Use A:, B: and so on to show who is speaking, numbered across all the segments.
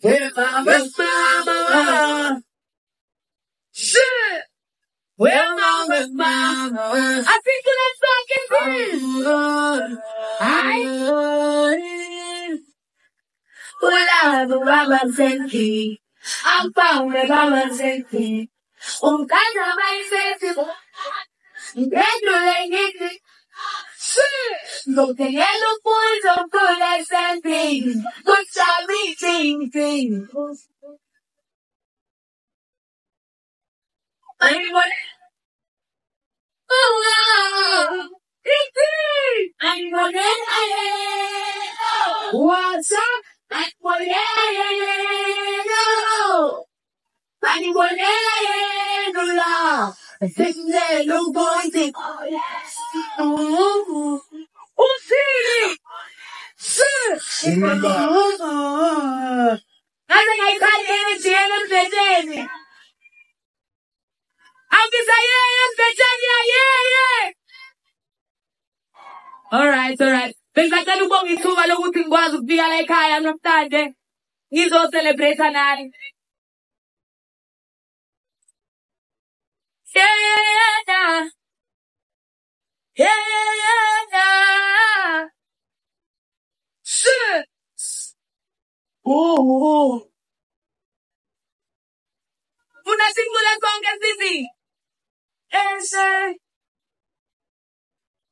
A: With mama. Shit. With mama. I think let's fucking Baba Zenki. I'm found with Baba Zenki. Kind of my safety. Graduating. Looking at the points of good as anything. Good job meeting. Anyone? Oh, I'm gonna what's up? I'm gonna I think they're no pointing. Oh, yes. Oh, see. I think I can't hear it. I'm Alright. Pensa que no bom isso vale o último quase dia lá caia não tarde. Isso celebration ali. Yeah. Shit. Oh. Una singular song as busy. Ese.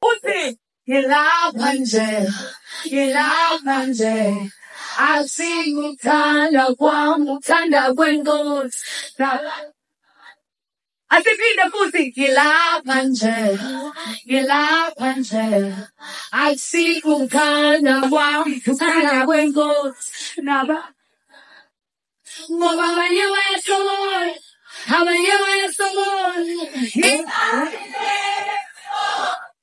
A: Uti. Yela manje. I see mutanda windows. I see the pussy. Yela manje. I see mutanda windows. Naba. Mama, when you ask someone, how when you ask someone,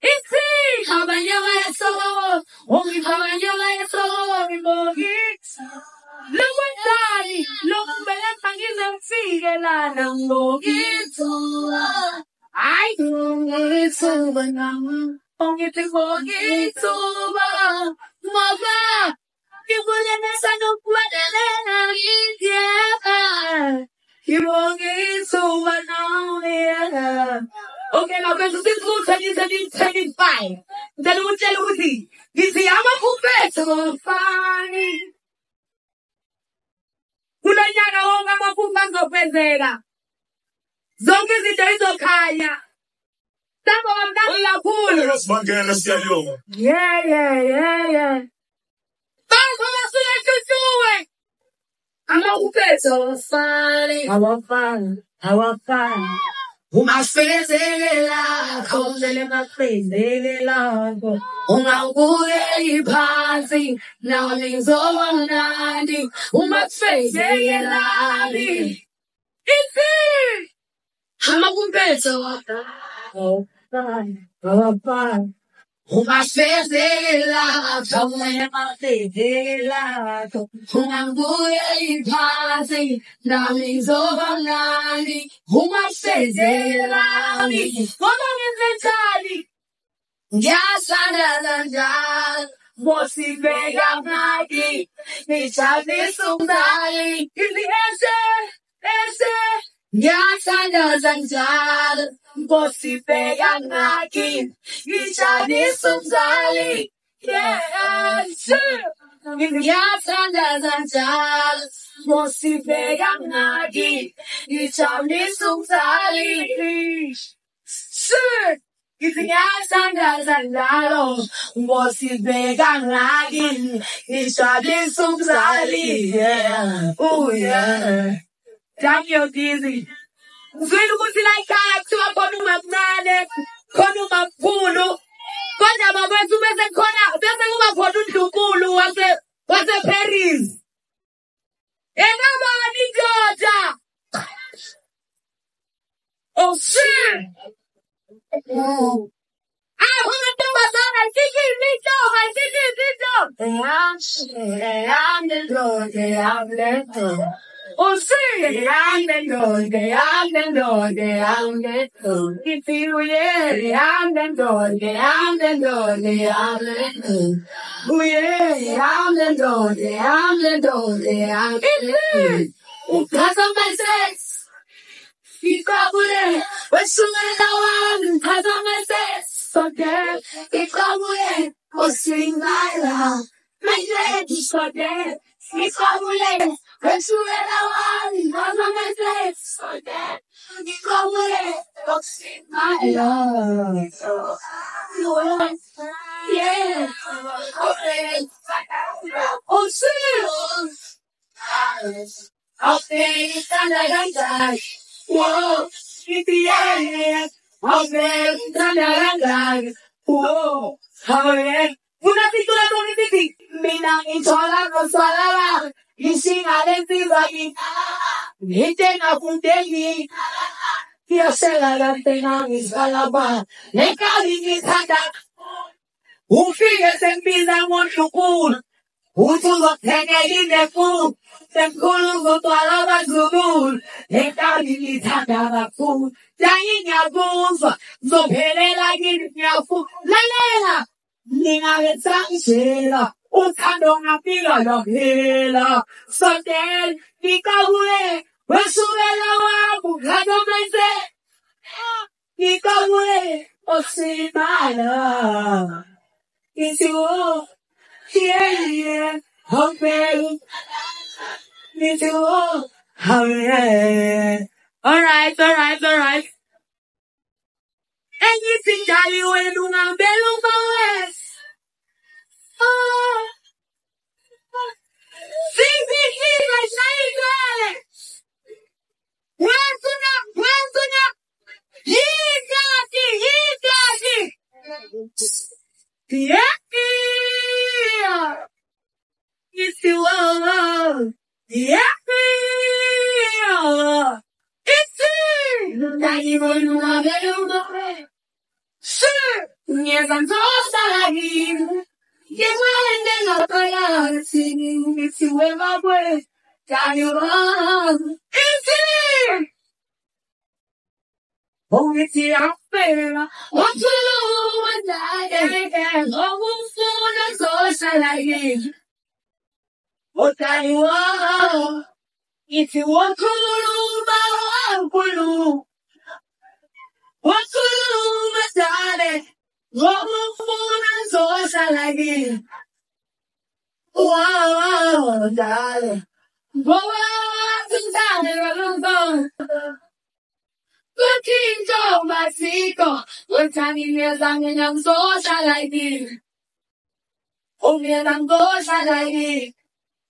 A: it's me. How when you ask someone, only how when you ask someone, look at daddy, look at the thing and figure out I'm looking to. I don't need to, but now only to forget to, mother. You wouldn't have no yeah. You won't get so much on it. Okay, now go to this good 25. Then we'll tell you, you see, I'm a professional funny. Kunanyana honga mafumango pezera. Zonke zinto kaya. Samba wamdani la kulu. Yeah. I'm a so funny. How fun. Who my friends they love, cause in my face they love. Who my boy passing, now things over 90. Who my face they love. It's me. I'm a so fun. Who my face they love, come in my face they love. Who my boy passing, now things over 90. Who my face they love. Come on in the Charlie. Yes, I what's the bag of Nike? It's a little Nike. In the answer. Yes, I what's the bag of Nike? It's a little Nike. Yeah, sure. Yes, I what's the bag of Nike? It's a little Nike. Sure. It's a what's his big and lagging? It's a little yeah. Oh, yeah. Damn, you're dizzy. Sweet was like that to a Conuma Brade, Conuma Pulu. Conama went to the corner. There's a woman for to Pulu was a Paris. And I'm on Georgia. Oh, shit. Oh. I want to I'm the Lord, I'm the Lord. Oh, see, I'm the Lord, I'm the Lord, I'm the Lord. If you yeah, I'm the Lord, I'm the Lord, I'm the Lord. Oh, yeah, I'm the Lord, I'm the Lord, I'm the Lord. Because of my sex, he's probably, but soon as I want, because of my sex, forget, he's probably, oh, sing my love, my leg is forget. He's probably, but soon as I want, because of my sex, forget, he's probably, oh, sing my love. Yeah, okay, oh, sing. I'll stay Canada. Whoa, yeah. I'll stay Canada. Whoa, oh yeah. Una pintura con el titi. Mina in sola con sola. Y sin alentir aquí. Y tenga punteñi. Y hacer la gantena mis galaba. Le cali mi tata. Un figue se empieza mucho cool. Utulo tenge ine fu, tenkulu gotwala bazubul, ekali litaka bafu, tayi nyabufa, zopele lagi nyafu, lalela, ninga getangshela, utando ngapila yohela, sotel, nikawule, wesubela wabu, kadomese, nikawule, osimala, isi yeah, okay. Me too. Oh, yeah. Alright. Anything that you will do, I'm belong for us. Oh, sing the heat like shine. Where's enough? He got it. Yeah. It's you all. Yeah. It's not even one of sure. Yes, I'm so sorry. Yes, I ended up by singing. It's you in my way. Got you on. It's here. Oh, it's here. I'm fair. What to do when I get oh, for the social life. What I want. If you want to lose, I want to. What to do, my darling? What for the social life. Whoa, darling. Whoa, darling. Looking to my seeker. What time is I'm social life. Oh, yeah, I'm social life.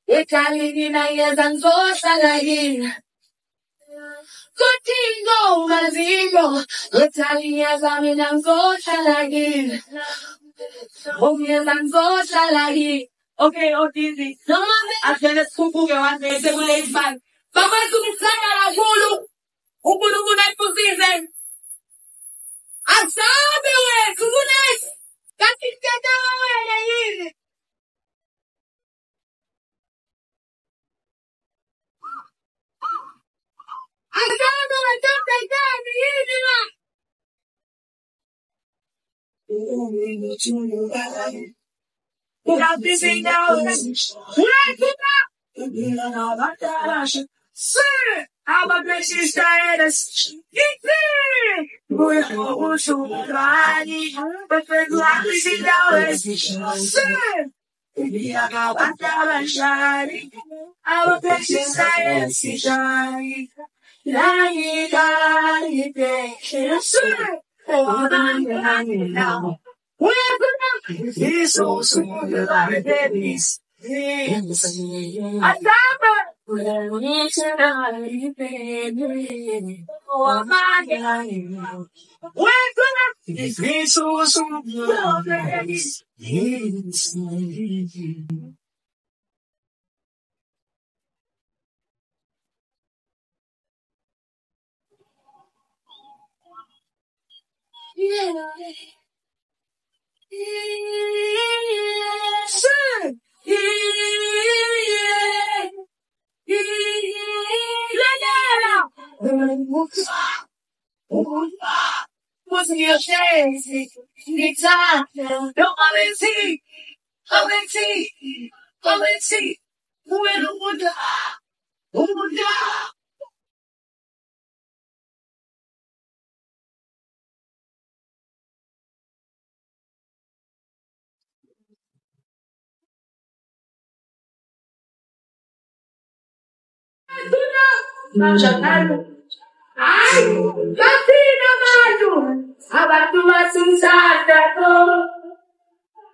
A: It's a living years and social life. Contigo, Mazigo, Italians, I'm social life. Oh, yes, I'm social life. Okay, oh, easy. No, I'm gonna school you one day, they will expand. Papa, to be sad, Hulu, Hulu, night position. I saw the way, good night. That is the way. I don't know, I don't take that, easy. Without this ain't no sir, how about this is status? We're all so funny, but the glass is dollars. Sir, yeah, how about that shiny? Our patient science is shiny. Lying, sir, I'm now. It's so small like babies. I it's so small babies. Sure. What's in your chest? It's time. Don't come and see. Come and see. Come and see. Who in the wood? Who would die? Ai, Latina Maju, Abatua Susana,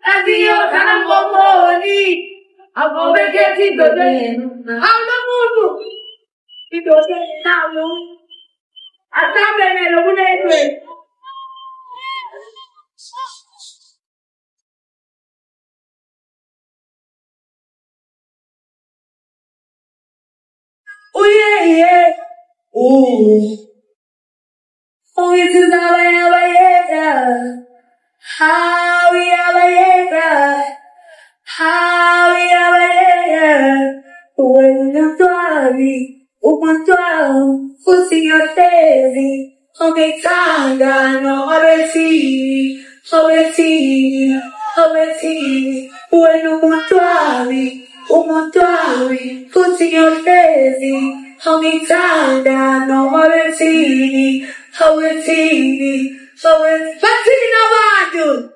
A: Adio Tamomoni, Abobegeti Doden, how the Mutu, it was now, I can't believe it. Oh, yeah. Ooh. Oh, it's a how we ever, how we ever, when you sorry, woman, pussy your baby, oh, me tanga, no, obesi, when you sorry, woman, pussy your baby, oh, me tanga, no, obesi, Latina Maju.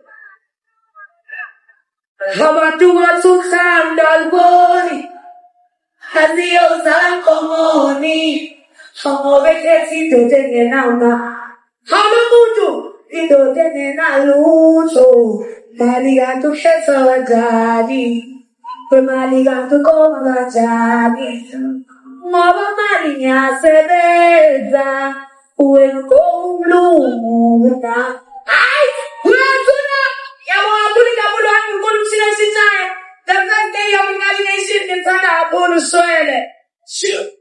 A: Habatua Susanda Alboni, Adios Alcomoni, Homobekesi to Tenenama, Hanamutu, Ito Tenenaluso, Maliganto Shesa Jadi, Maliganto Coma Jadi, Mama Maria Cereza, Uenco Luna, Ai, Uratuna, Yamabulika Bulan, Bulusina, the first day of imagination can turn out bonus soil.